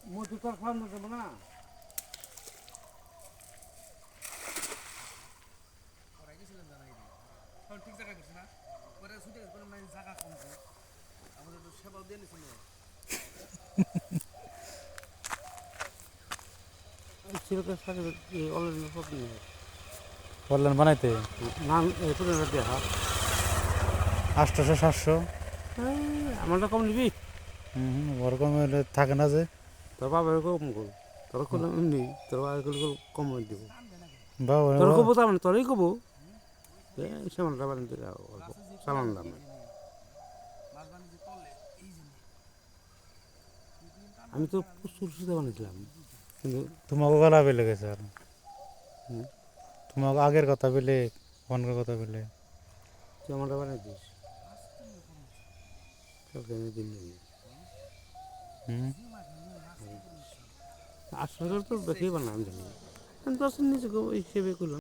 মধু তো আর খাওয়ানো যাবে না। ঠিক জায়গায় করছে না পরে ছুটে গেছে মানে জায়গা কমছে আমাদের তো সেবাও দিয়ে নিছিল সিলেটের সাথে অলরেডি সব নিয়ে বললেন বানাইতে নাম পুরোনো দেখা 800 700। আমারটা কম নিবি ওরকম হলে থাকে না যে তোর বাবার কম কর তোর করলাম এমনি তোর বাবার কম দিব বাবা তোর কবো তার মানে তোরই কবো সামানটা বানিয়ে দিলে অল্প সামান দাম মাছ বাণিজ্য তলে এই জন্য আমি তো প্রচুর সুদে বানিয়েছিলাম কিন্তু তোমাকে গলা পেলে গেছে আর হুম, তোমাকে আগের কথা পেলে ফোনের কথা পেলে তুই আমারটা বানিয়ে দিস সব এনে দিন হুম। আসলে তো দেখেই বানালাম জানি আমি তো আসলে নিজেকে হিসেবে করলাম